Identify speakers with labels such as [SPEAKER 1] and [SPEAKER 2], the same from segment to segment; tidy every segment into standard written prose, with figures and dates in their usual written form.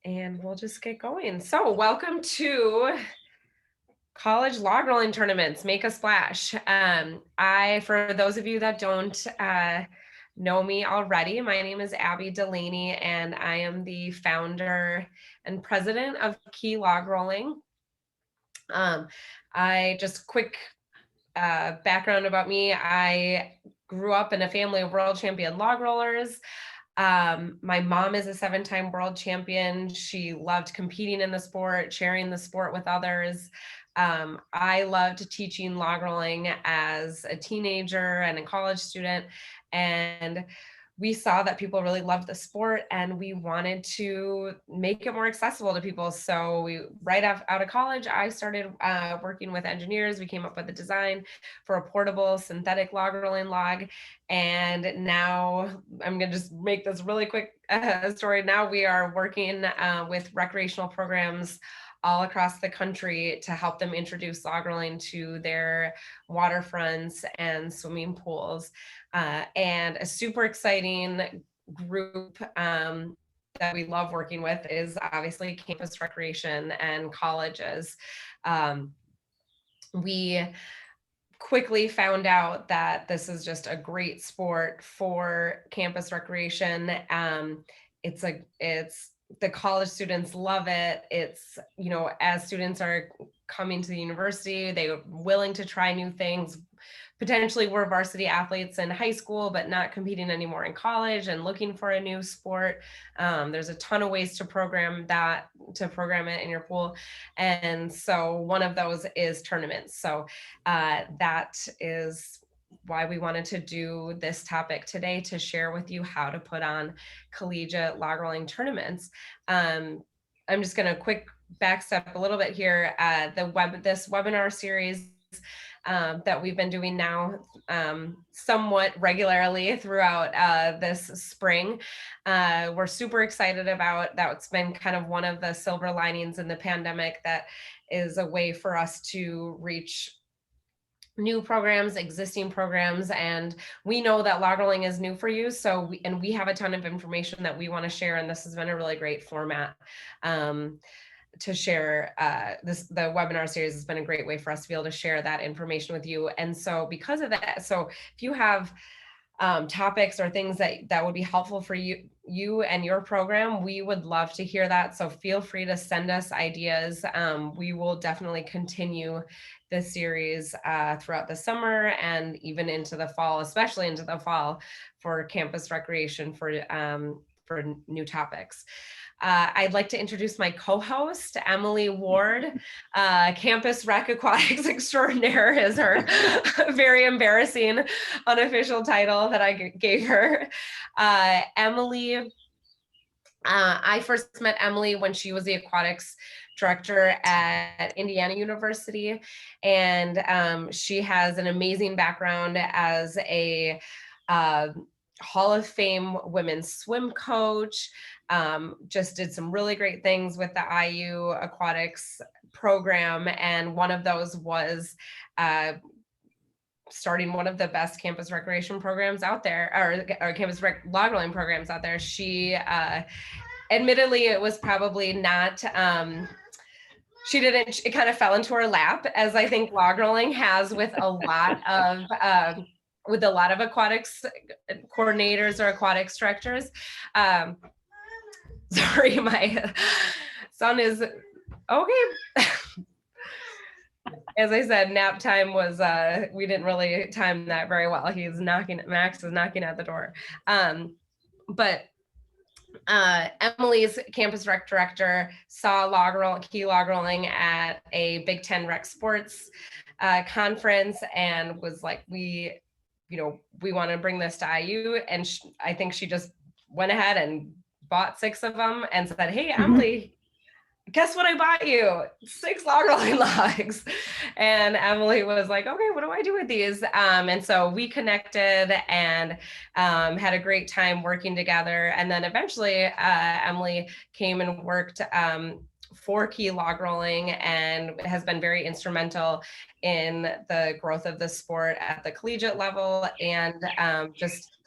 [SPEAKER 1] And we'll just get going. So welcome to college log rolling tournaments, Make a Splash. For those of you that don't know me already, my name is Abby Delaney, and I am the founder and president of Key Log Rolling. I just quick background about me. I grew up in a family of world champion log rollers. My mom is a 7-time world champion. She loved competing in the sport, sharing the sport with others. I loved teaching log rolling as a teenager and a college student. And we saw that people really loved the sport and we wanted to make it more accessible to people. So right out of college, I started working with engineers. We came up with a design for a portable synthetic log rolling log. And now I'm going to just make this really quick story. Now we are working with recreational programs all across the country to help them introduce log rolling to their waterfronts and swimming pools. And a super exciting group that we love working with is obviously campus recreation and colleges. We quickly found out that this is just a great sport for campus recreation. It's the college students love it. It's, as students are coming to the university, they're willing to try new things. Potentially we're varsity athletes in high school, but not competing anymore in college and looking for a new sport. There's a ton of ways to program it in your pool. And so one of those is tournaments. So that is why we wanted to do this topic today, to share with you how to put on collegiate log rolling tournaments. I'm just going to quick backstep a little bit here. This webinar series that we've been doing now somewhat regularly throughout this spring. We're super excited about that. It's been kind of one of the silver linings in the pandemic, that is a way for us to reach new programs, existing programs, and we know that log rolling is new for you. So we have a ton of information that we want to share, and this has been a really great format to share. The webinar series has been a great way for us to be able to share that information with you. And so because of that, so if you have topics or things that would be helpful for you and your program, we would love to hear that. So feel free to send us ideas. We will definitely continue this series throughout the summer and even into the fall, especially into the fall, for campus recreation for new topics. I'd like to introduce my co-host, Emily Ward. Campus Rec Aquatics Extraordinaire is her very embarrassing unofficial title that I gave her. Emily, I first met Emily when she was the aquatics director at Indiana University, and she has an amazing background as a Hall of Fame women's swim coach. Just did some really great things with the IU aquatics program, and one of those was starting one of the best campus recreation programs out there, or campus log rolling programs out there. She admittedly, it was probably not it kind of fell into her lap, as I think log rolling has with a lot of aquatics coordinators or aquatics directors. Sorry, my son is okay. As I said, nap time was, we didn't really time that very well. Max is knocking at the door. But Emily's campus rec director saw key log rolling at a Big Ten rec sports conference and was like, we want to bring this to IU. And I think she just went ahead and bought 6 of them and said, hey, Emily, guess what I bought you? 6 log rolling logs. And Emily was like, okay, what do I do with these? And so we connected and had a great time working together. And then eventually Emily came and worked for Key Log Rolling and has been very instrumental in the growth of the sport at the collegiate level and just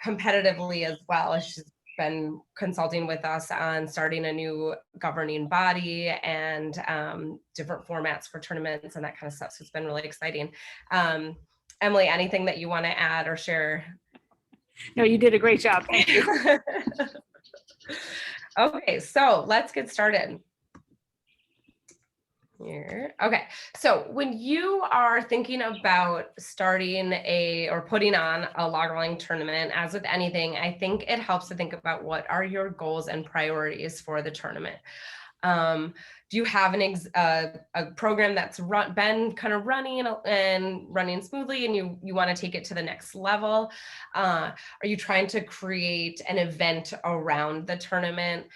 [SPEAKER 1] competitively as well. She's been consulting with us on starting a new governing body and different formats for tournaments and that kind of stuff. So it's been really exciting. Emily, anything that you want to add or share?
[SPEAKER 2] No, you did a great job. Thank you.
[SPEAKER 1] Okay, so let's get started. Here. Okay, so when you are thinking about starting or putting on a log rolling tournament, as with anything, I think it helps to think about what are your goals and priorities for the tournament. Do you have a program that's been kind of running smoothly and you want to take it to the next level? Are you trying to create an event around the tournament?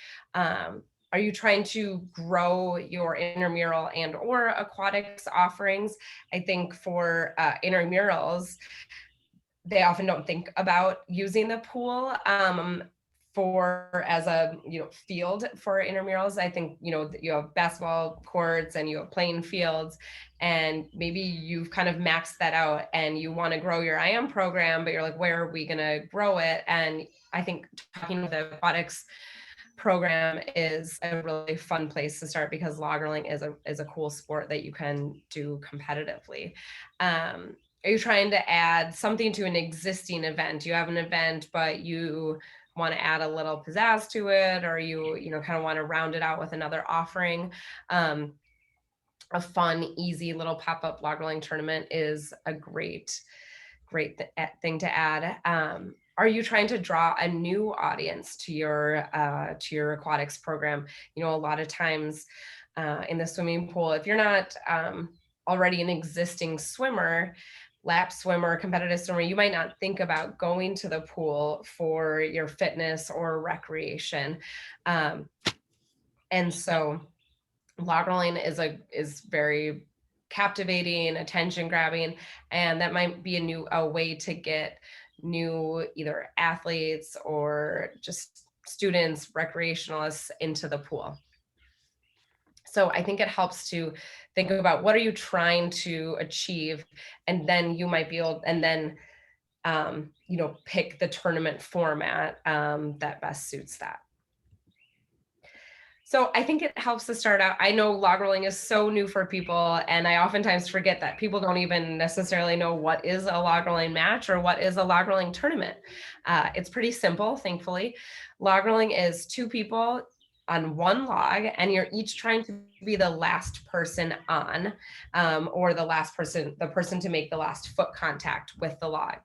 [SPEAKER 1] Are you trying to grow your intramural and or aquatics offerings? I think for intramurals, they often don't think about using the pool as a field for intramurals. I think you have basketball courts and you have playing fields, and maybe you've kind of maxed that out and you want to grow your IM program, but you're like, where are we going to grow it? And I think talking with the aquatics program is a really fun place to start, because log rolling is a cool sport that you can do competitively. Are you trying to add something to an existing event? You have an event, but you want to add a little pizzazz to it, or you kind of want to round it out with another offering. A fun, easy little pop-up log rolling tournament is a great thing to add. Are you trying to draw a new audience to your aquatics program? A lot of times in the swimming pool, if you're not already an existing swimmer, lap swimmer, competitive swimmer, you might not think about going to the pool for your fitness or recreation. And so log rolling is very captivating, attention grabbing, and that might be a way to get new either athletes or just students, recreationalists into the pool. So I think it helps to think about what are you trying to achieve, and then you might be able, and then pick the tournament format that best suits that. So I think it helps to start out. I know log rolling is so new for people, and I oftentimes forget that people don't even necessarily know what is a log rolling match or what is a log rolling tournament. It's pretty simple, thankfully. Log rolling is two people on one log, and you're each trying to be the last person on, or the person to make the last foot contact with the log.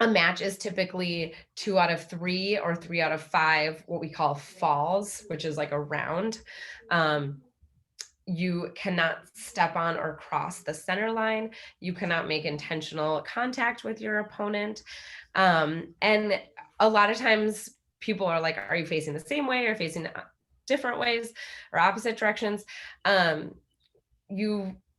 [SPEAKER 1] A match is typically 2 out of 3 or 3 out of 5, what we call falls, which is like a round. You cannot step on or cross the center line. You cannot make intentional contact with your opponent. And a lot of times people are like, are you facing the same way or facing different ways or opposite directions?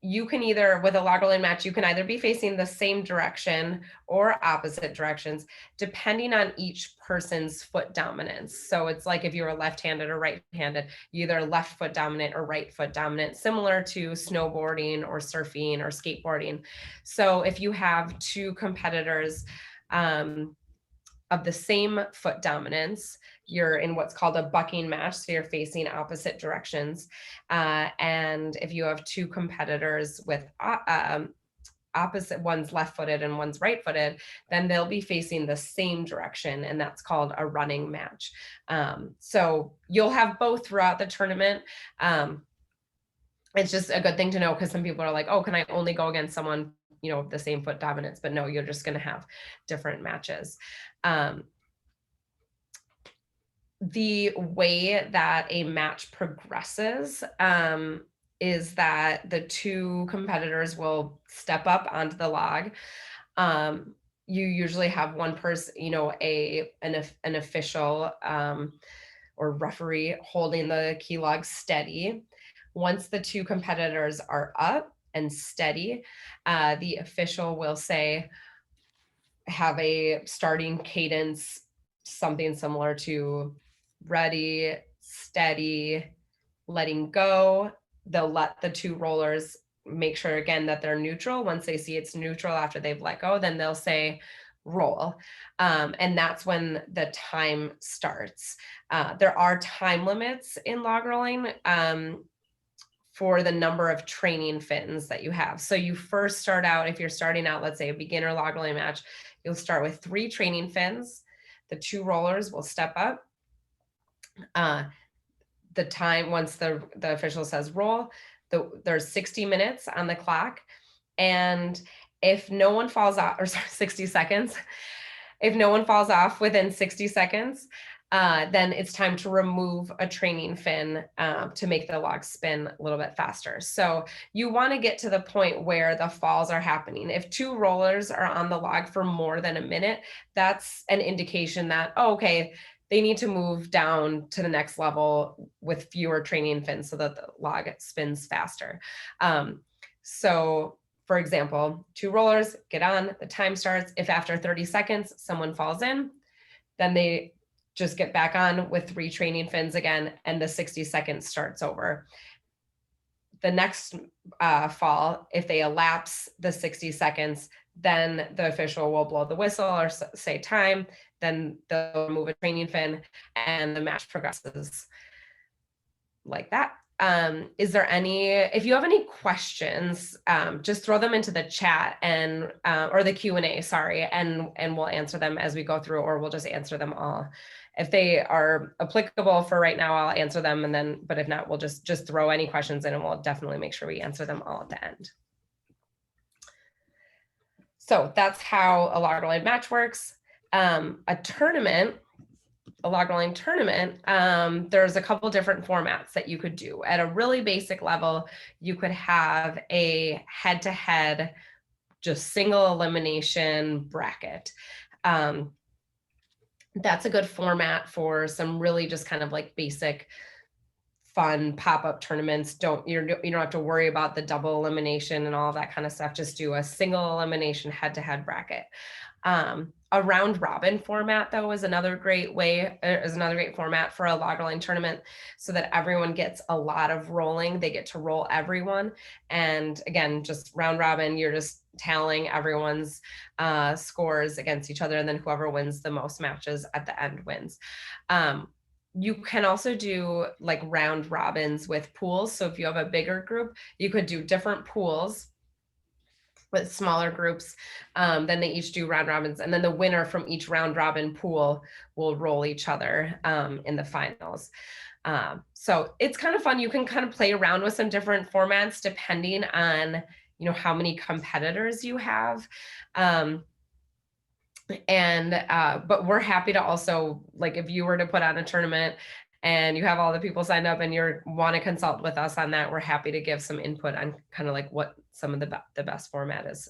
[SPEAKER 1] You can either, with a log rolling match, you can either be facing the same direction or opposite directions, depending on each person's foot dominance. So it's like if you were left-handed or right-handed, you either left foot dominant or right foot dominant, similar to snowboarding or surfing or skateboarding. So if you have two competitors of the same foot dominance, you're in what's called a bucking match. So you're facing opposite directions. And if you have two competitors with opposite, one's left-footed and one's right-footed, then they'll be facing the same direction, and that's called a running match. So you'll have both throughout the tournament. It's just a good thing to know, because some people are like, oh, can I only go against someone the same foot dominance? But no, you're just going to have different matches. The way that a match progresses is that the two competitors will step up onto the log. You usually have one person, an official or referee holding the key log steady. Once the two competitors are up and steady, the official will have a starting cadence, something similar to ready, steady, letting go. They'll let the two rollers make sure again that they're neutral. Once they see it's neutral after they've let go, then they'll say roll. And that's when the time starts. There are time limits in log rolling for the number of training fins that you have. So you first start out, if you're starting out, let's say a beginner log rolling match, you'll start with 3 training fins. The 2 rollers will step up. The time, once the official says roll, there's 60 minutes on the clock. And if no one falls off, or sorry, 60 seconds, if no one falls off within 60 seconds, then it's time to remove a training fin to make the log spin a little bit faster. So you want to get to the point where the falls are happening. If 2 rollers are on the log for more than a minute, that's an indication that, oh, okay, they need to move down to the next level with fewer training fins so that the log spins faster. So for example, 2 rollers, get on, the time starts. If after 30 seconds, someone falls in, then they just get back on with 3 training fins again, and the 60 seconds starts over. The next fall, if they elapse the 60 seconds, then the official will blow the whistle or say time, then they'll remove a training fin, and the match progresses like that. Is there if you have any questions, just throw them into the chat and, or the Q&A, sorry, and we'll answer them as we go through, or we'll just answer them all. If they are applicable for right now, I'll answer them, and then, but if not, we'll just throw any questions in, and we'll definitely make sure we answer them all at the end. So that's how a log rolling match works. A tournament, a log rolling tournament, there's a couple different formats that you could do. At a really basic level, you could have a head-to-head, just single elimination bracket. That's a good format for some really just kind of like basic fun pop-up tournaments. You don't have to worry about the double elimination and all that kind of stuff. Just do a single elimination head-to-head bracket. A round robin format, though, is another great format for a log rolling tournament, so that everyone gets a lot of rolling. They get to roll everyone. And again, just round robin, you're just tallying everyone's scores against each other, and then whoever wins the most matches at the end wins. You can also do like round robins with pools. So if you have a bigger group, you could do different pools with smaller groups. Then they each do round robins, and then the winner from each round robin pool will roll each other in the finals. So it's kind of fun. You can kind of play around with some different formats depending on, how many competitors you have. But we're happy to also, like, if you were to put on a tournament and you have all the people signed up and you want to consult with us on that, we're happy to give some input on kind of like what some of the best format is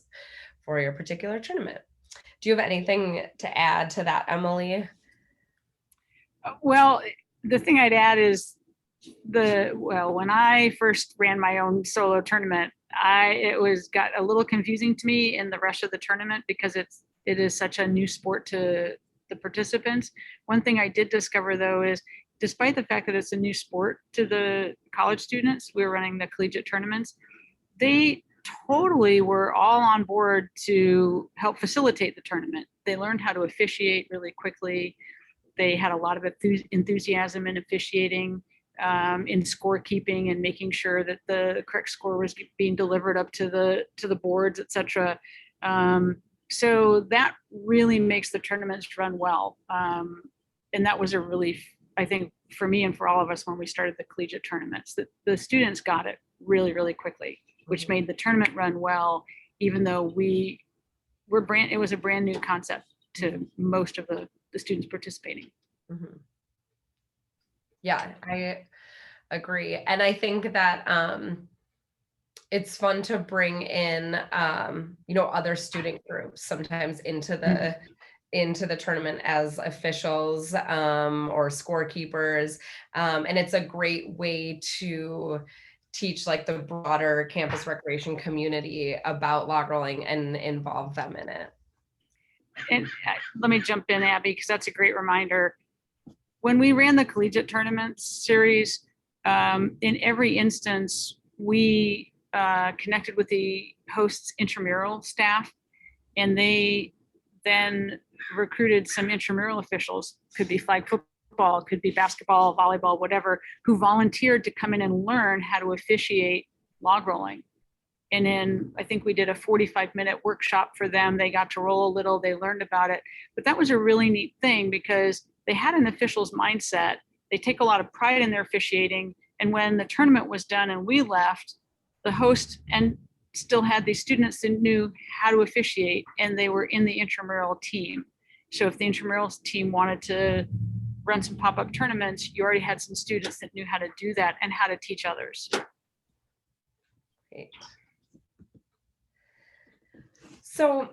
[SPEAKER 1] for your particular tournament. Do you have anything to add to that, Emily?
[SPEAKER 2] Well, the thing I'd add is when I first ran my own solo tournament, it got a little confusing to me in the rush of the tournament, because it is such a new sport to the participants. One thing I did discover, though, is despite the fact that it's a new sport to the college students, we were running the collegiate tournaments, they totally were all on board to help facilitate the tournament. They learned how to officiate really quickly. They had a lot of enthusiasm in officiating, in scorekeeping, and making sure that the correct score was being delivered up to the boards, etc. So that really makes the tournaments run well. And that was a relief, I think, for me and for all of us when we started the collegiate tournaments, that the students got it really, really quickly, which made the tournament run well, even though it was a brand new concept to most of the students participating.
[SPEAKER 1] Mm-hmm. Yeah, I agree. And I think that it's fun to bring in, other student groups sometimes into the tournament as officials or scorekeepers. And it's a great way to teach like the broader campus recreation community about log rolling and involve them in it.
[SPEAKER 2] And let me jump in, Abby, because that's a great reminder. When we ran the collegiate tournament series, in every instance, we connected with the host's intramural staff, and they then recruited some intramural officials, could be flag football, could be basketball, volleyball, whatever, who volunteered to come in and learn how to officiate log rolling. And then I think we did a 45-minute workshop for them. They got to roll a little, they learned about it. But that was a really neat thing because they had an official's mindset. They take a lot of pride in their officiating. And when the tournament was done and we left, the host and still had these students that knew how to officiate, and they were in the intramural team. So if the intramural team wanted to run some pop-up tournaments, you already had some students that knew how to do that and how to teach others.
[SPEAKER 1] Great. So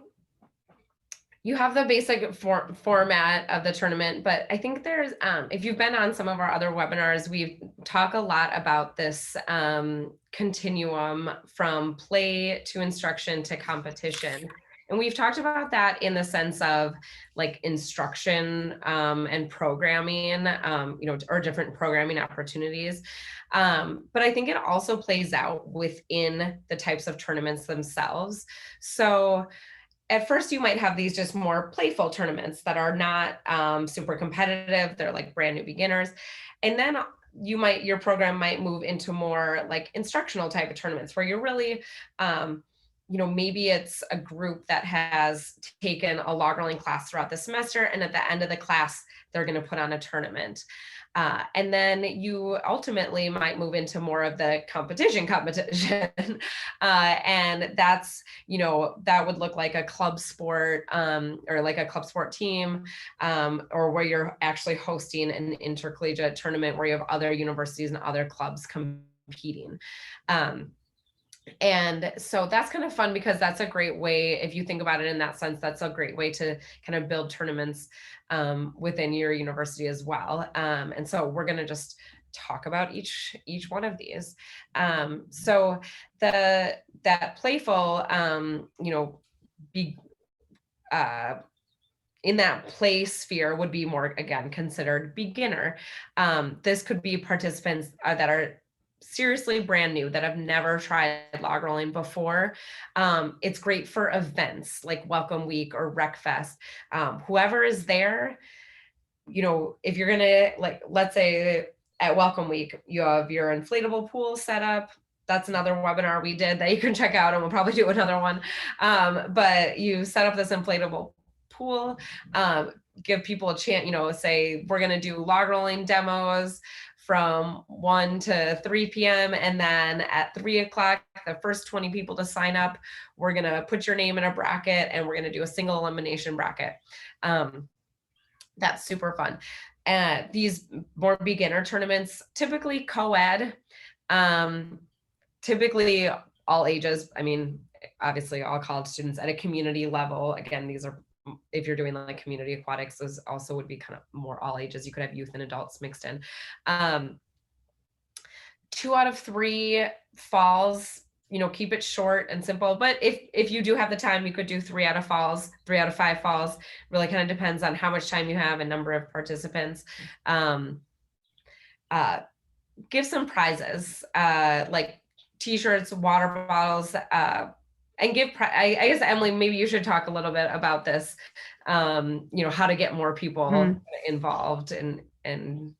[SPEAKER 1] you have the basic format of the tournament, but I think there's, if you've been on some of our other webinars, we've talked a lot about this continuum from play to instruction to competition. And we've talked about that in the sense of like instruction and programming, or different programming opportunities. But I think it also plays out within the types of tournaments themselves. So at first you might have these just more playful tournaments that are not super competitive. They're like brand new beginners. And then your program might move into more like instructional type of tournaments where you're really, maybe it's a group that has taken a log rolling class throughout the semester, and at the end of the class, they're going to put on a tournament. And then you ultimately might move into more of the competition. And that's, that would look like a club sport or like a club sport team, or where you're actually hosting an intercollegiate tournament where you have other universities and other clubs competing. And so that's kind of fun because that's a great way, if you think about it in that sense, that's a great way to kind of build tournaments within your university as well. And so we're going to just talk about each one of these. So that playful, in that play sphere would be more, again, considered beginner. This could be participants that are seriously brand new, that have never tried log rolling before. It's great for events like Welcome Week or Rec Fest. Whoever is there, if you're gonna, like, let's say at Welcome Week, you have your inflatable pool set up. That's another webinar we did that you can check out, and we'll probably do another one. But you set up this inflatable pool, give people a chance, say we're gonna do log rolling demos from 1 to 3 p.m. And then at 3 o'clock, the first 20 people to sign up, we're going to put your name in a bracket and we're going to do a single elimination bracket. That's super fun. These more beginner tournaments, typically co-ed, typically all ages. I mean, obviously all college students at a community level. Again, these are, if you're doing like community aquatics, those also would be kind of more all ages. You could have youth and adults mixed in. 2 out of 3 falls, keep it short and simple. But if you do have the time, you could do 3 out of falls, 3 out of 5 falls. Really kind of depends on how much time you have and number of participants. Give some prizes, like t-shirts, water bottles, and give, I guess, Emily, maybe you should talk a little bit about this, how to get more people involved and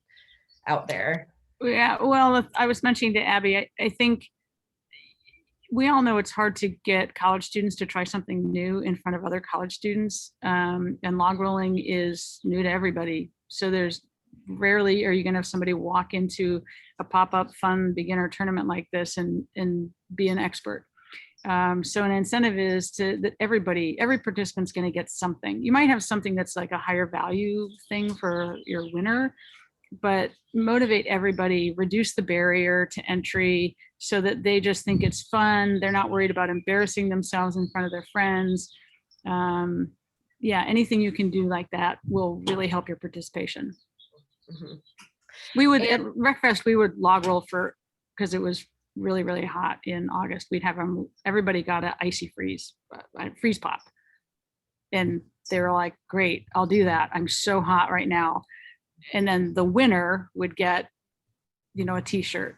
[SPEAKER 1] out there.
[SPEAKER 2] Yeah, well, I was mentioning to Abby, I think we all know it's hard to get college students to try something new in front of other college students. And log rolling is new to everybody. So there's rarely are you going to have somebody walk into a pop-up fun beginner tournament like this and be an expert. So an incentive is that every participant's going to get something. You might have something that's like a higher value thing for your winner, but motivate everybody, reduce the barrier to entry so that they just think it's fun. They're not worried about embarrassing themselves in front of their friends. Anything you can do like that will really help your participation. Mm-hmm. We would, at RecFest, we would log roll because it was really, really hot in August. We'd have everybody got an icy freeze pop. And they were like, great, I'll do that. I'm so hot right now. And then the winner would get, a t-shirt.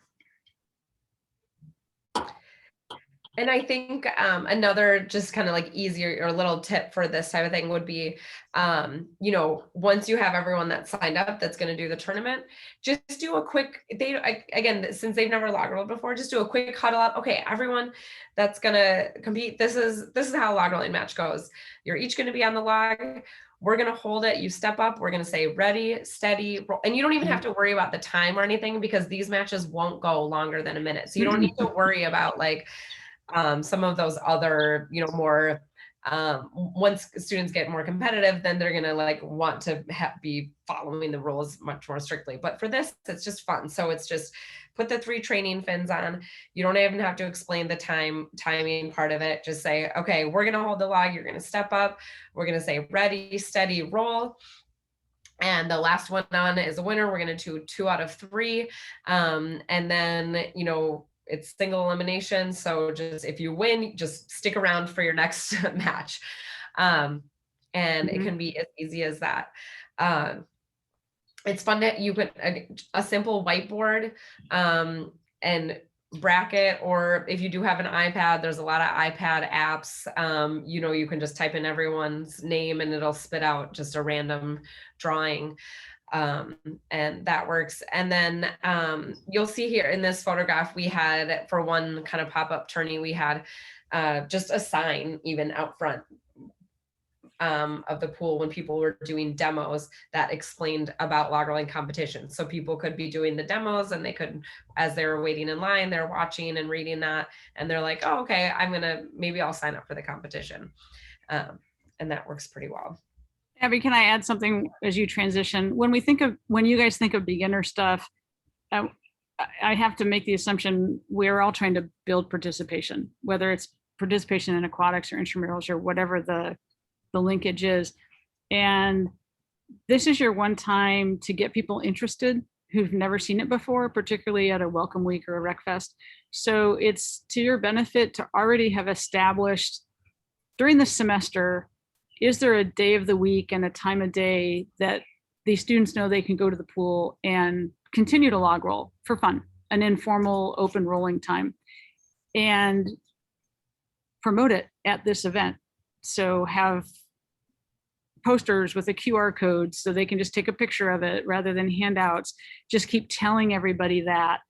[SPEAKER 1] And I think another just kind of like easier or little tip for this type of thing would be, once you have everyone that's signed up that's going to do the tournament, just do a quick, again, since they've never log rolled before, just do a quick huddle up. Okay, everyone that's going to compete, this is how a log rolling match goes. You're each going to be on the log. We're going to hold it. You step up. We're going to say ready, steady, roll. And you don't even have to worry about the time or anything, because these matches won't go longer than a minute. So you don't need to worry about like, some of those other, more, once students get more competitive, then they're going to like want to be following the rules much more strictly. But for this, it's just fun. So it's just put the 3 training fins on. You don't even have to explain the timing part of it. Just say, okay, we're going to hold the log. You're going to step up. We're going to say ready, steady, roll. And the last one on is the winner. We're going to do 2 out of 3. And then, it's single elimination. So just if you win, just stick around for your next match. And it can be as easy as that. It's fun that you put a simple whiteboard and bracket, or if you do have an iPad, there's a lot of iPad apps. You can just type in everyone's name and it'll spit out just a random drawing. And that works. And then you'll see here in this photograph, we had, for one kind of pop-up tourney, we had just a sign even out front of the pool when people were doing demos that explained about log rolling competition. So people could be doing the demos, and they could, as they were waiting in line, they're watching and reading that, and they're like, oh, okay, maybe I'll sign up for the competition. And that works pretty well.
[SPEAKER 2] Abby, can I add something as you transition? When you guys think of beginner stuff, I have to make the assumption we're all trying to build participation, whether it's participation in aquatics or intramurals or whatever the linkage is. And this is your one time to get people interested who've never seen it before, particularly at a welcome week or a rec fest. So it's to your benefit to already have established during the semester, is there a day of the week and a time of day that these students know they can go to the pool and continue to log roll for fun, an informal open rolling time, and promote it at this event. So have posters with a QR code so they can just take a picture of it rather than handouts. Just keep telling everybody that,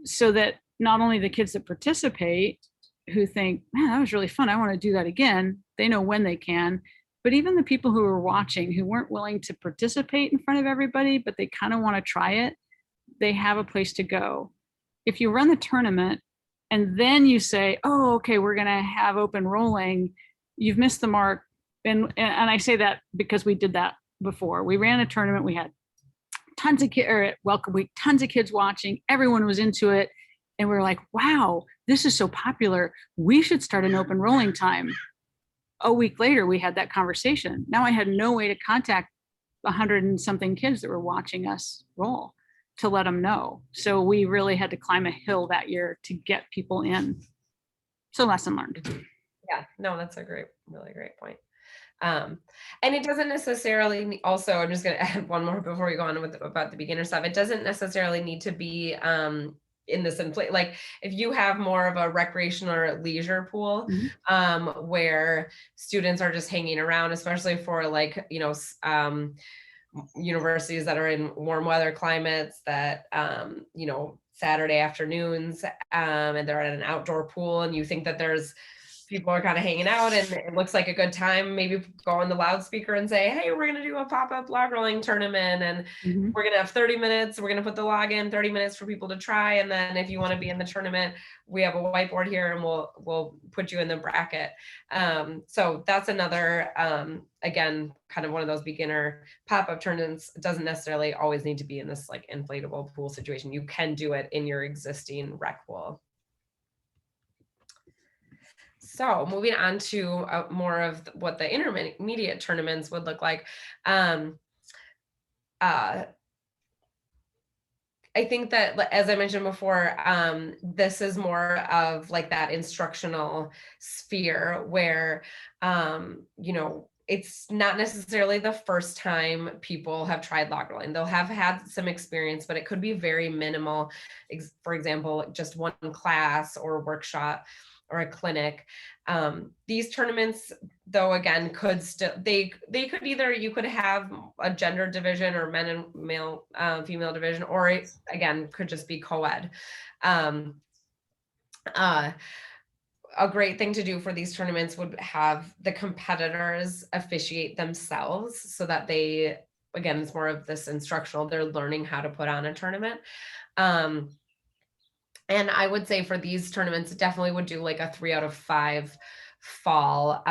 [SPEAKER 2] so that not only the kids that participate who think, man, that was really fun, I want to do that again, they know when they can, but even the people who are watching who weren't willing to participate in front of everybody, but they kind of want to try it, they have a place to go. If you run the tournament and then you say, oh, okay, we're going to have open rolling, you've missed the mark. And I say that because we did that before. We ran a tournament, we had tons of kids, or at Welcome Week, tons of kids watching, everyone was into it. And we were like, wow, this is so popular, we should start an open rolling time. A week later, we had that conversation. Now I had no way to contact 100 and something kids that were watching us roll to let them know. So we really had to climb a hill that year to get people in. So lesson learned.
[SPEAKER 1] Yeah, no, that's a really great point. And it doesn't necessarily, also, I'm just going to add one more before we go on about the beginner stuff. It doesn't necessarily need to be in this like if you have more of a recreational or leisure pool, where students are just hanging around, especially for like, universities that are in warm weather climates that, Saturday afternoons, and they're at an outdoor pool, and you think that people are kind of hanging out and it looks like a good time, maybe go on the loudspeaker and say, hey, we're going to do a pop-up log rolling tournament, and we're going to have 30 minutes. We're going to put the log in 30 minutes for people to try. And then if you want to be in the tournament, we have a whiteboard here and we'll put you in the bracket. So that's another, again, kind of one of those beginner pop-up tournaments. It doesn't necessarily always need to be in this like inflatable pool situation. You can do it in your existing rec pool. So moving on to more of what the intermediate tournaments would look like. I think that, as I mentioned before, this is more of like that instructional sphere where, it's not necessarily the first time people have tried log rolling. They'll have had some experience, but it could be very minimal. For example, just one class or workshop or a clinic. These tournaments, though, again, could still, they could either, you could have a gender division or men and male, female division, or it, again, could just be co-ed. A great thing to do for these tournaments would have the competitors officiate themselves, so that they, again, it's more of this instructional, they're learning how to put on a tournament. And I would say for these tournaments, definitely would do like a 3 out of 5 fall.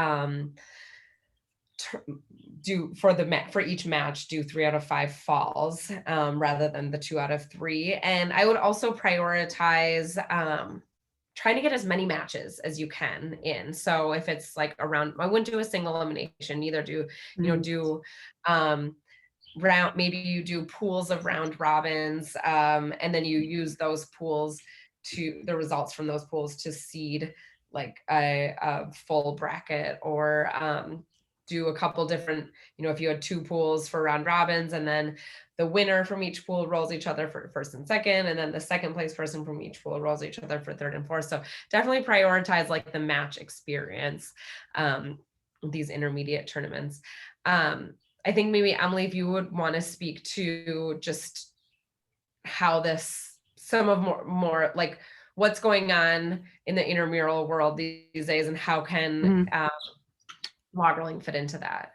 [SPEAKER 1] Do for each match, do 3 out of 5 falls, rather than the 2 out of 3. And I would also prioritize trying to get as many matches as you can in. So if it's like around, I wouldn't do a single elimination, either do, do maybe you do pools of round robins, and then you use those pools the results from those pools to seed like a full bracket, or do a couple different, if you had 2 pools for round robins, and then the winner from each pool rolls each other for first and second, and then the second place person from each pool rolls each other for third and fourth. So definitely prioritize like the match experience, these intermediate tournaments. I think maybe Emily, if you would want to speak to just how some of more like what's going on in the intramural world these days, and how can log rolling fit into that?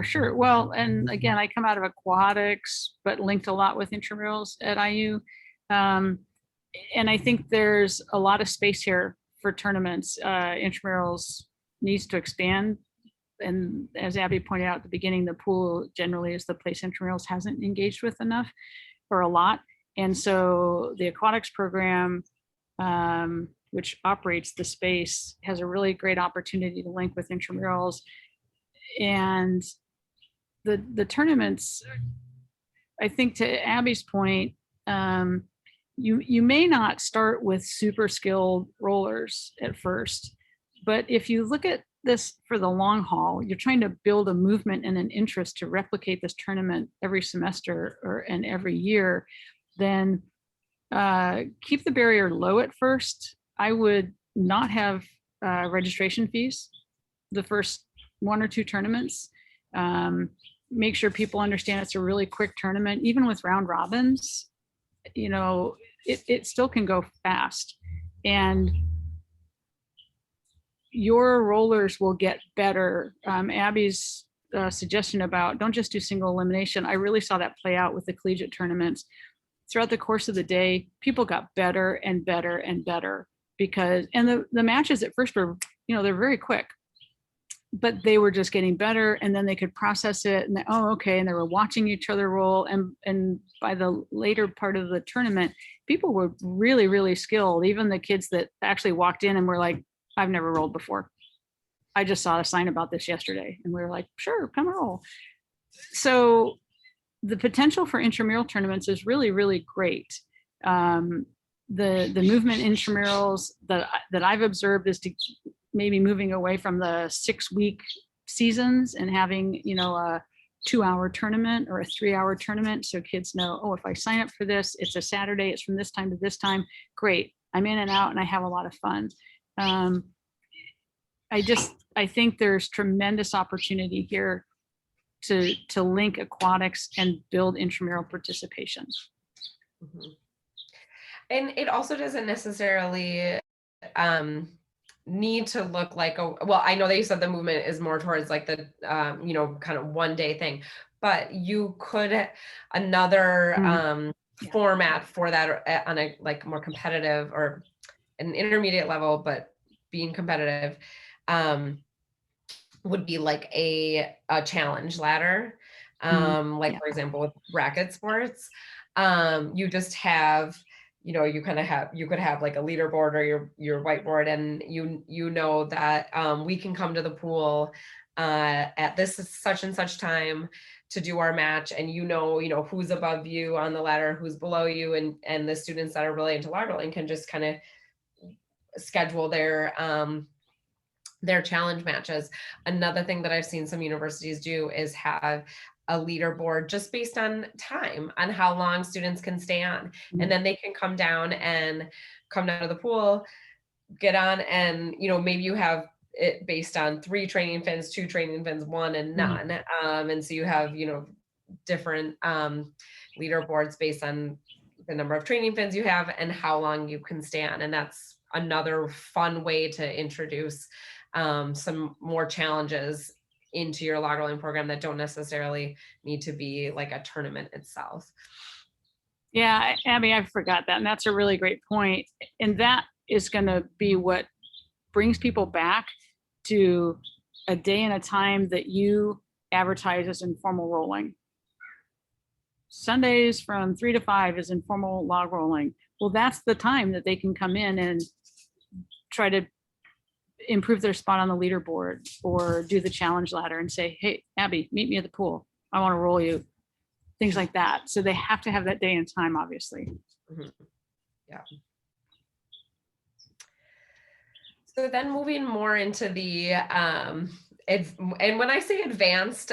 [SPEAKER 2] Sure. Well, and again, I come out of aquatics, but linked a lot with intramurals at IU. And I think there's a lot of space here for tournaments. Intramurals needs to expand. And as Abby pointed out at the beginning, the pool generally is the place intramurals hasn't engaged with enough or a lot. And so the aquatics program, which operates the space, has a really great opportunity to link with intramurals. And the tournaments, I think, to Abby's point, you may not start with super skilled rollers at first, but if you look at this for the long haul, you're trying to build a movement and an interest to replicate this tournament every semester and every year, then keep the barrier low at first. I would not have registration fees the first 1 or 2 tournaments. Make sure people understand it's a really quick tournament. Even with round robins, it still can go fast. And your rollers will get better. Abby's suggestion about don't just do single elimination, I really saw that play out with the collegiate tournaments. Throughout the course of the day, people got better and better and better and the matches at first were, they're very quick, but they were just getting better, and then they could process it, and okay, and they were watching each other roll, and by the later part of the tournament, people were really, really skilled. Even the kids that actually walked in and were like, I've never rolled before. I just saw a sign about this yesterday. And we were like, sure, come roll. So the potential for intramural tournaments is really, really great. The movement intramurals that I've observed is to maybe moving away from the 6-week seasons and having, a 2-hour tournament or a 3-hour tournament. So kids know, if I sign up for this, it's a Saturday, it's from this time to this time. Great. I'm in and out and I have a lot of fun. I think there's tremendous opportunity here to link aquatics and build intramural participation.
[SPEAKER 1] Mm-hmm. And it also doesn't necessarily need to look like I know that you said the movement is more towards like the kind of one-day thing, but you could another format for that on a like more competitive or an intermediate level, but being competitive, would be like a challenge ladder, for example with racket sports. You just have, you could have like a leaderboard or your whiteboard, and that we can come to the pool at this such and such time to do our match, and who's above you on the ladder, who's below you, and the students that are really into log rolling can just kind of schedule their their challenge matches. Another thing that I've seen some universities do is have a leaderboard just based on time, on how long students can stay on. And then they can come down of the pool, get on, and maybe you have it based on 3 training fins, 2 training fins, 1 and none. And so you have, different leaderboards based on the number of training fins you have and how long you can stay on. And that's another fun way to introduce some more challenges into your log rolling program that don't necessarily need to be like a tournament itself.
[SPEAKER 2] Yeah, Abby, I forgot that. And that's a really great point. And that is going to be what brings people back to a day and a time that you advertise as informal rolling. Sundays from 3 to 5 is informal log rolling. Well, that's the time that they can come in and try to improve their spot on the leaderboard or do the challenge ladder and say, hey, Abby, meet me at the pool. I want to roll you. Things like that. So they have to have that day and time, obviously.
[SPEAKER 1] Yeah. So then moving more into the, and when I say advanced,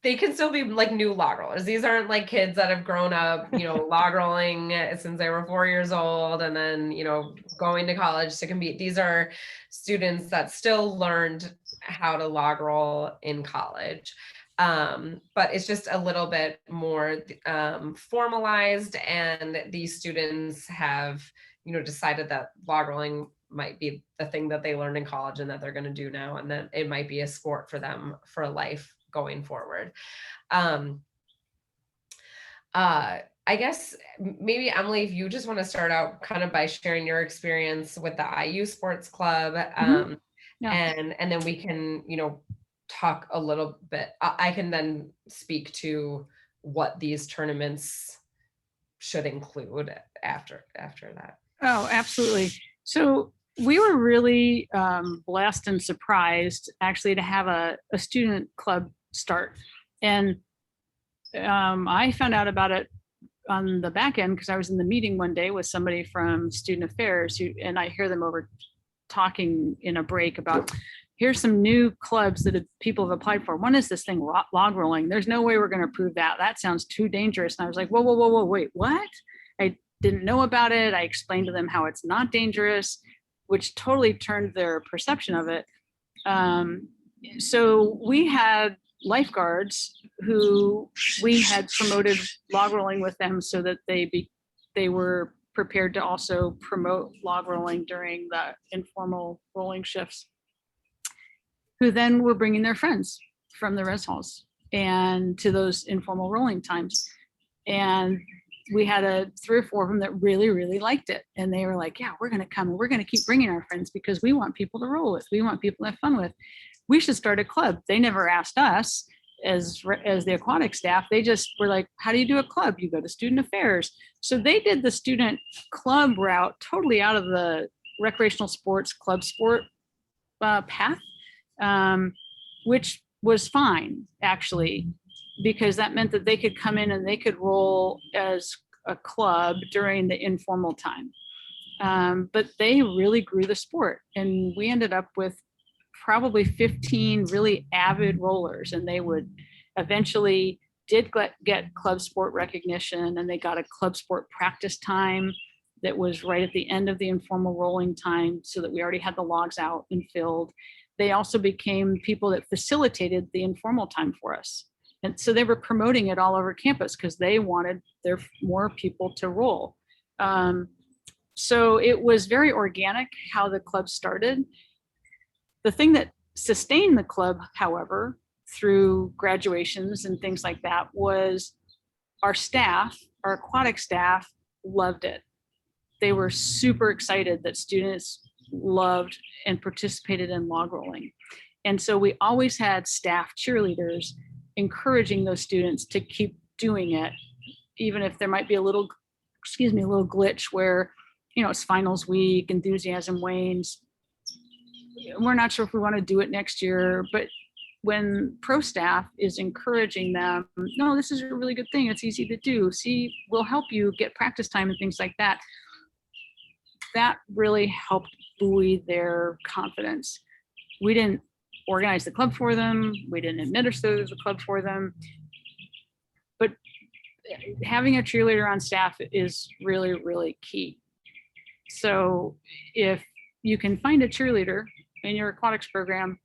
[SPEAKER 1] they can still be like new log rollers. These aren't like kids that have grown up, log rolling since they were 4 years old and then, going to college to compete. These are students that still learned how to log roll in college. But it's just a little bit more formalized, and these students have, decided that log rolling might be the thing that they learned in college and that they're going to do now, and that it might be a sport for them for life going forward. I guess maybe Emily, if you just want to start out kind of by sharing your experience with the IU Sports Club, and then we can, talk a little bit. I can then speak to what these tournaments should include after that.
[SPEAKER 2] Oh, absolutely. So we were really blessed and surprised actually to have a student club start. And I found out about it on the back end because I was in the meeting one day with somebody from Student Affairs and I hear them over talking in a break about, here's some new clubs that people have applied for. One is this thing, log rolling. There's no way we're going to approve that. That sounds too dangerous. And I was like, whoa, wait, what? I didn't know about it. I explained to them how it's not dangerous, which totally turned their perception of it. So we had lifeguards who we had promoted log rolling with them so that they were prepared to also promote log rolling during the informal rolling shifts, who then were bringing their friends from the res halls and to those informal rolling times. And we had 3 or 4 of them that really, really liked it. And they were like, yeah, we're going to come and we're going to keep bringing our friends because we want people to roll with. We want people to have fun with. We should start a club. They never asked us as the aquatic staff. They just were like, how do you do a club? You go to Student Affairs. So they did the student club route totally out of the recreational sports club sport path, which was fine actually, because that meant that they could come in and they could roll as a club during the informal time. But they really grew the sport, and we ended up with probably 15 really avid rollers, and they would eventually did get club sport recognition, and they got a club sport practice time that was right at the end of the informal rolling time so that we already had the logs out and filled. They also became people that facilitated the informal time for us. And so they were promoting it all over campus because they wanted more people to roll. So it was very organic how the club started. The thing that sustained the club, however, through graduations and things like that, was our staff, our aquatic staff, loved it. They were super excited that students loved and participated in log rolling. And so we always had staff cheerleaders encouraging those students to keep doing it, even if there might be a little glitch where, it's finals week, enthusiasm wanes. We're not sure if we want to do it next year, but when pro staff is encouraging them, no, this is a really good thing. It's easy to do. See, we'll help you get practice time and things like that. That really helped buoy their confidence. We didn't organize the club for them. We didn't administer the club for them. But having a cheerleader on staff is really, really key. So if you can find a cheerleader in your aquatics program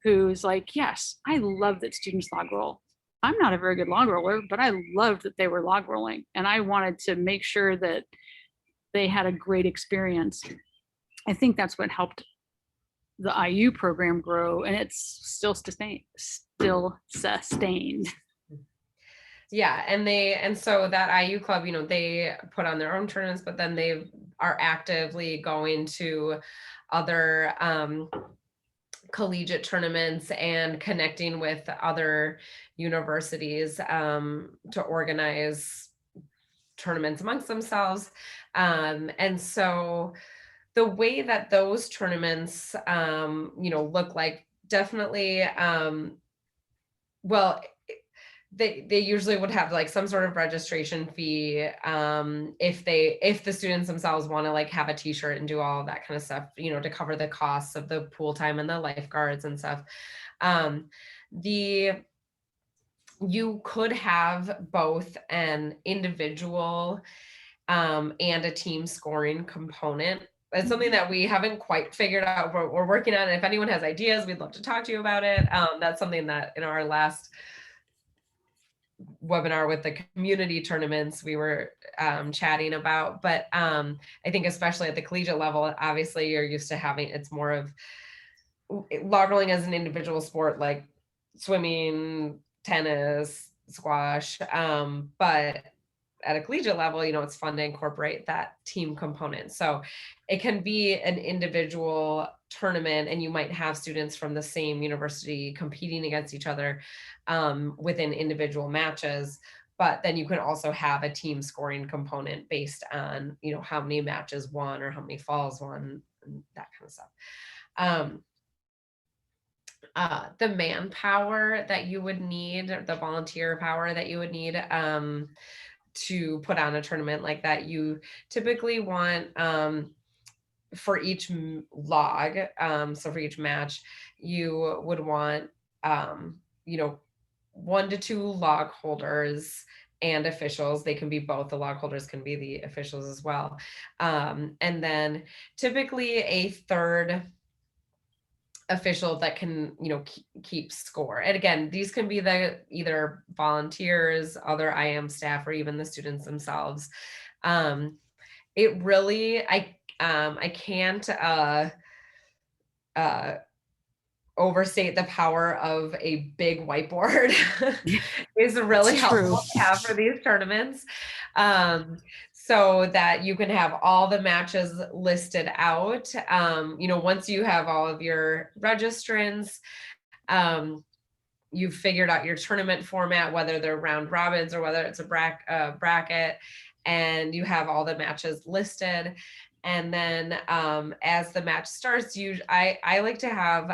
[SPEAKER 2] who's like, yes, I love that students log roll. I'm not a very good log roller, but I loved that they were log rolling. And I wanted to make sure that they had a great experience. I think that's what helped the IU program grow, and it's still sustained.
[SPEAKER 1] Yeah, and so that IU club, they put on their own tournaments, but then they are actively going to other collegiate tournaments and connecting with other universities to organize tournaments amongst themselves. And so the way that those tournaments, look like, definitely, well, they usually would have like some sort of registration fee if the students themselves want to like have a t-shirt and do all of that kind of stuff, to cover the costs of the pool time and the lifeguards and stuff. You could have both an individual and a team scoring component. It's something that we haven't quite figured out. We're working on it. If anyone has ideas, we'd love to talk to you about it. That's something that in our last webinar with the community tournaments we were chatting about. But I think especially at the collegiate level, obviously you're used to having, it's more of log rolling as an individual sport like swimming, tennis, squash. But at a collegiate level, it's fun to incorporate that team component. So it can be an individual tournament and you might have students from the same university competing against each other within individual matches. But then you can also have a team scoring component based on, how many matches won or how many falls won, and that kind of stuff. The manpower that you would need, the volunteer power that you would need to put on a tournament like that, you typically want for each log, so for each match, you would want 1 to 2 log holders and officials. They can be both. The log holders can be the officials as well. And then typically a third official that can keep score. And again, these can be the either volunteers, other IM staff, or even the students themselves. It really, I can't overstate the power of a big whiteboard. Is really helpful to have for these tournaments, so that you can have all the matches listed out. Once you have all of your registrants, you've figured out your tournament format, whether they're round robins or whether it's a bracket, and you have all the matches listed. And then as the match starts, I like to have,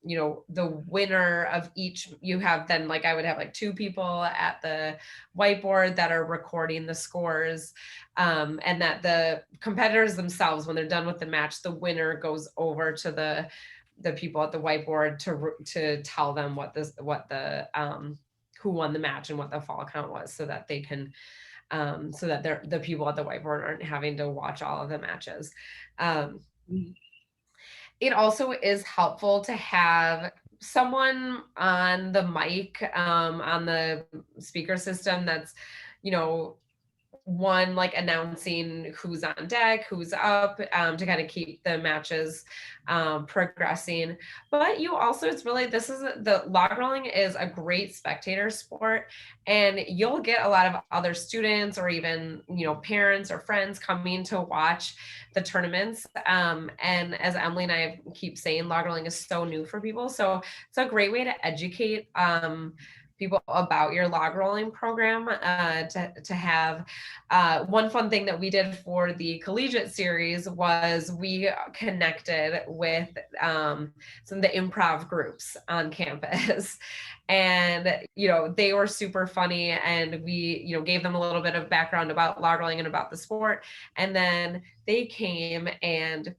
[SPEAKER 1] the winner of each, you have then I would have 2 people at the whiteboard that are recording the scores, and that the competitors themselves, when they're done with the match, the winner goes over to the people at the whiteboard to tell them who won the match and what the fall count was, so that they can so that the people at the whiteboard aren't having to watch all of the matches. It also is helpful to have someone on the mic, on the speaker system that's, one, announcing who's on deck, who's up, to kind of keep the matches progressing. But you also, the log rolling is a great spectator sport, and you'll get a lot of other students or even, parents or friends coming to watch the tournaments. And as Emily and I keep saying, log rolling is so new for people. So it's a great way to educate people about your log rolling program, to have. One fun thing that we did for the collegiate series was we connected with some of the improv groups on campus. And, they were super funny, and we, gave them a little bit of background about log rolling and about the sport. And then they came and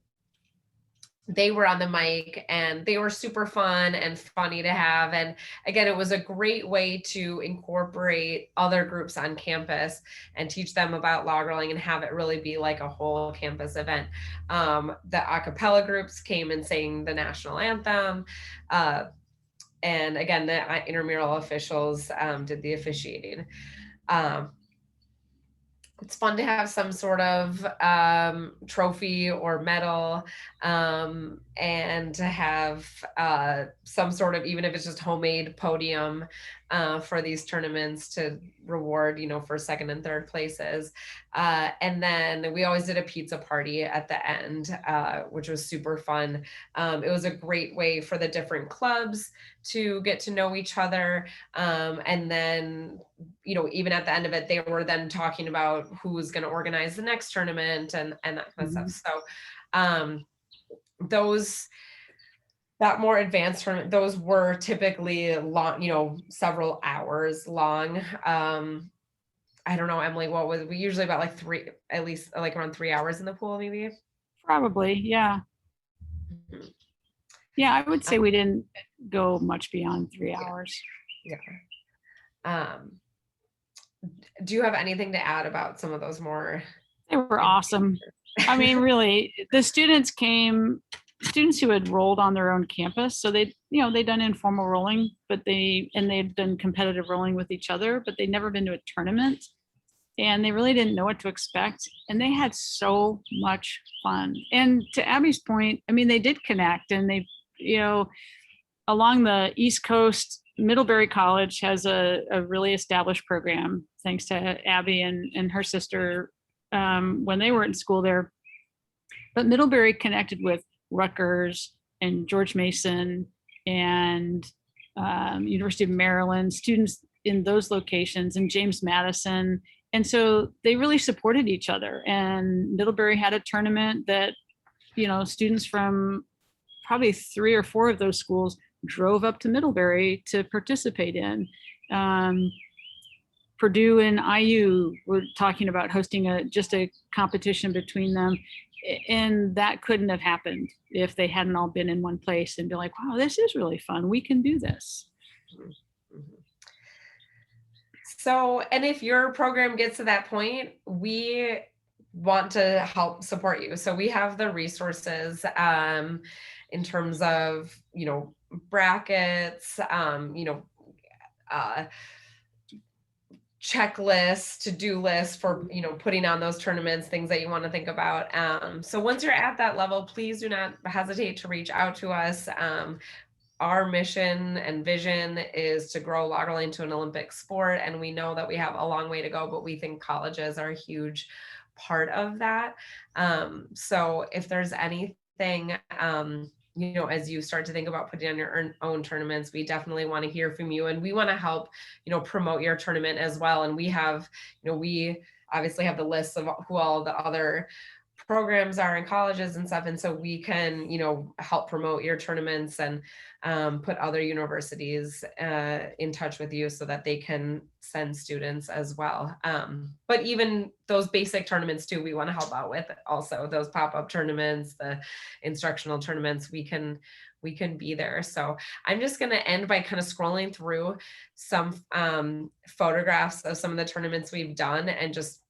[SPEAKER 1] they were on the mic, and they were super fun and funny to have. And again, it was a great way to incorporate other groups on campus and teach them about log rolling and have it really be like a whole campus event. The a cappella groups came and sang the national anthem. And again, the intramural officials did the officiating. Um, it's fun to have some sort of trophy or medal, and to have some sort of, even if it's just homemade podium for these tournaments to reward, for second and third places. And then we always did a pizza party at the end, which was super fun. It was a great way for the different clubs to get to know each other. And then, even at the end of it, they were then talking about who was going to organize the next tournament and that kind of stuff. So that more advanced tournament, those were typically long, several hours long. I don't know, Emily, what was we usually about like at least like around 3 hours in the pool, maybe?
[SPEAKER 2] Probably, yeah. Yeah, I would say we didn't go much beyond 3 hours.
[SPEAKER 1] Yeah. Do you have anything to add about some of those more?
[SPEAKER 2] They were awesome. I mean, really, the students who had rolled on their own campus. So they'd done informal rolling, but they'd done competitive rolling with each other, but they'd never been to a tournament. And they really didn't know what to expect. And they had so much fun. And to Abby's point, I mean, they did connect, and they, along the East Coast, Middlebury College has a really established program, thanks to Abby and her sister when they were in school there. But Middlebury connected with Rutgers and George Mason and University of Maryland, students in those locations, and James Madison. And so they really supported each other. And Middlebury had a tournament that, students from probably 3 or 4 of those schools drove up to Middlebury to participate in. Purdue and IU were talking about hosting just a competition between them. And that couldn't have happened if they hadn't all been in one place and be like, wow, this is really fun. We can do this.
[SPEAKER 1] So, and if your program gets to that point, we want to help support you. So we have the resources in terms of, brackets, checklists, to-do lists for, putting on those tournaments, things that you want to think about. So once you're at that level, please do not hesitate to reach out to us. Our mission and vision is to grow log rolling into an Olympic sport. And we know that we have a long way to go, but we think colleges are a huge part of that. So if there's anything, as you start to think about putting on your own tournaments, we definitely want to hear from you, and we want to help, promote your tournament as well. And we have, we obviously have the lists of who all the other programs are in colleges and stuff. And so we can, help promote your tournaments and put other universities in touch with you so that they can send students as well. But even those basic tournaments too, we want to help out with also those pop-up tournaments, the instructional tournaments, we can be there. So I'm just going to end by kind of scrolling through some photographs of some of the tournaments we've done and just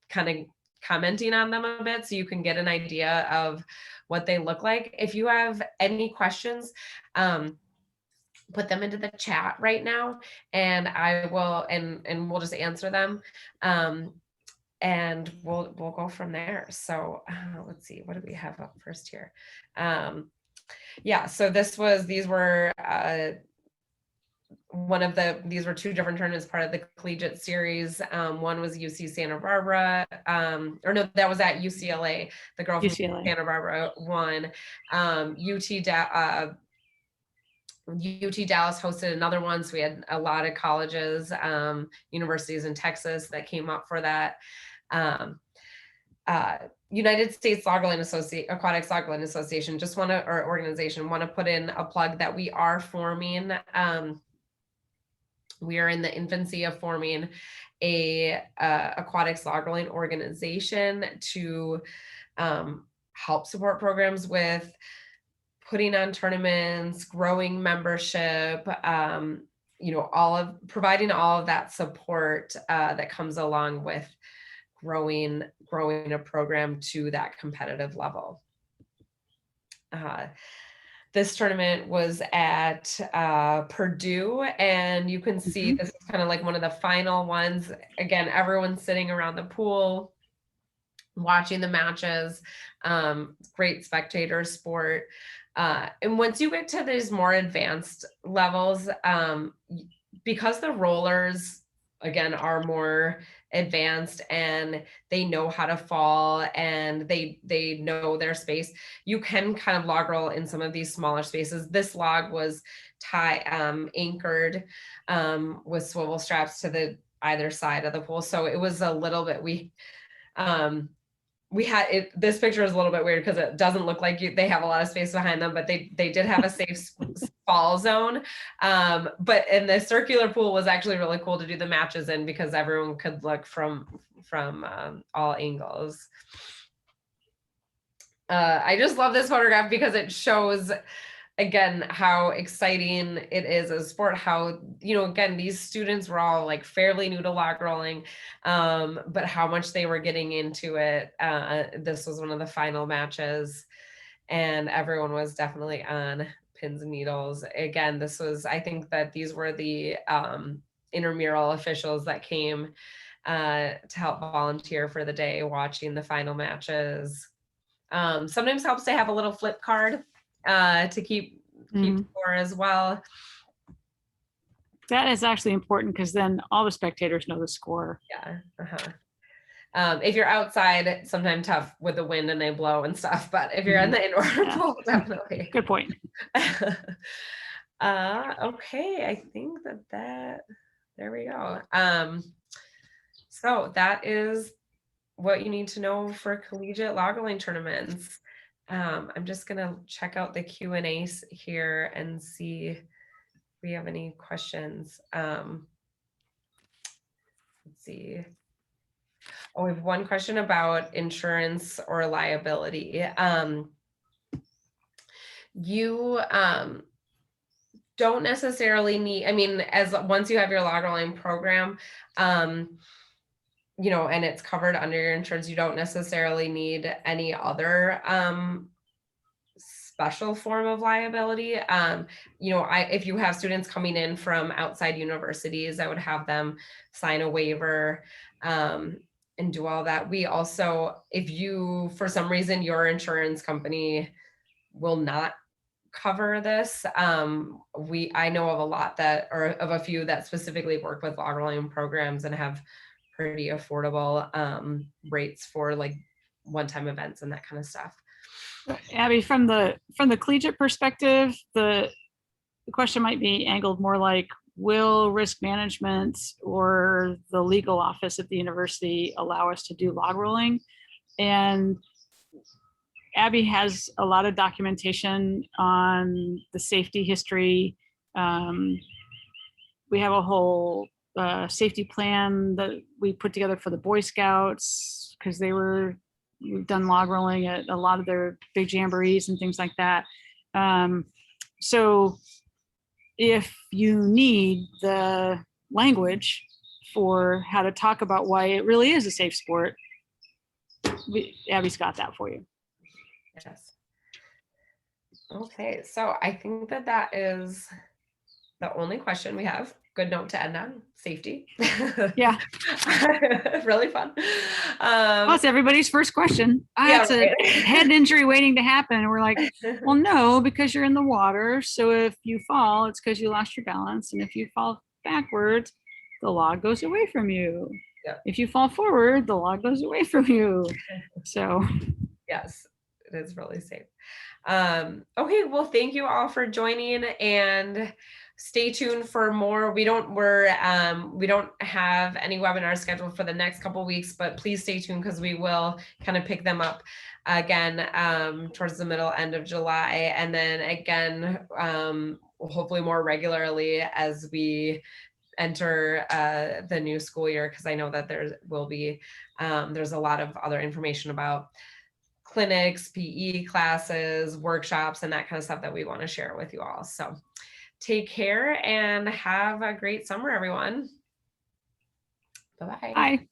[SPEAKER 1] kind of commenting on them a bit so you can get an idea of what they look like. If you have any questions, put them into the chat right now, and I will, and we'll just answer them. And we'll go from there. So let's see, what do we have up first here? Yeah, so these were these were 2 different tournaments, part of the Collegiate series. One was UC Santa Barbara, or no, that was at UCLA. The girl from Santa Barbara won. UT Dallas hosted another one. So we had a lot of colleges, universities in Texas that came up for that. United States Aquatics Log Rolling Association organization want to put in a plug that we are forming. We are in the infancy of forming a aquatics log rolling organization to help support programs with putting on tournaments, growing membership, providing all of that support that comes along with growing a program to that competitive level. This tournament was at Purdue, and you can see this is kind of like one of the final ones. Again, everyone's sitting around the pool watching the matches. Great spectator sport. And once you get to these more advanced levels, because the rollers, again, are more advanced and they know how to fall and they know their space, you can kind of log roll in some of these smaller spaces. This log was anchored with swivel straps to the either side of the pool. So it was a little bit, we had it, this picture is a little bit weird because it doesn't look like they have a lot of space behind them, but they did have a safe fall zone. But in the circular pool was actually really cool to do the matches in because everyone could look from all angles. I just love this photograph because it shows, again, how exciting it is as a sport, how, again, these students were all like fairly new to log rolling, but how much they were getting into it. This was one of the final matches and everyone was definitely on pins and needles. Again, I think that these were the intramural officials that came to help volunteer for the day watching the final matches. Sometimes helps to have a little flip card to keep score as well.
[SPEAKER 2] That is actually important because then all the spectators know the score.
[SPEAKER 1] Yeah. If you're outside, it's sometimes tough with the wind and they blow and stuff, but if you're in the indoor pool, definitely.
[SPEAKER 2] Good point.
[SPEAKER 1] Okay, I think that there we go. So that is what you need to know for collegiate log rolling tournaments. I'm just gonna check out the Q&As here and see if we have any questions. Let's see. Oh, we have one question about insurance or liability. You don't necessarily need, once you have your log rolling program, and it's covered under your insurance, you don't necessarily need any other special form of liability. If you have students coming in from outside universities, I would have them sign a waiver and do all that. We also, if you, for some reason, your insurance company will not cover this, I know of a few that specifically work with log rolling programs and have pretty affordable rates for like one-time events and that kind of stuff.
[SPEAKER 2] Abby, from the collegiate perspective, the question might be angled more like, will risk management or the legal office at the university allow us to do log rolling? And Abby has a lot of documentation on the safety history. We have a whole safety plan that we put together for the Boy Scouts because we've done log rolling at a lot of their big jamborees and things like that. So if you need the language for how to talk about why it really is a safe sport, Abby's got that for you.
[SPEAKER 1] Yes. Okay, so I think that is the only question we have. Good note to end on, safety.
[SPEAKER 2] Yeah.
[SPEAKER 1] Really fun.
[SPEAKER 2] Well, it's everybody's first question. It's a head injury waiting to happen. We're like, well, no, because you're in the water. So if you fall, it's because you lost your balance. And if you fall backwards, the log goes away from you.
[SPEAKER 1] Yep.
[SPEAKER 2] If you fall forward, the log goes away from you. So
[SPEAKER 1] yes, it is really safe. Okay, well, thank you all for joining and stay tuned for more. We don't have any webinars scheduled for the next couple of weeks, but please stay tuned because we will kind of pick them up again towards the end of July, and then again hopefully more regularly as we enter the new school year, because I know that there will be there's a lot of other information about clinics, PE classes, workshops, and that kind of stuff that we want to share with you all. So take care and have a great summer, everyone. Bye-bye.
[SPEAKER 2] Bye.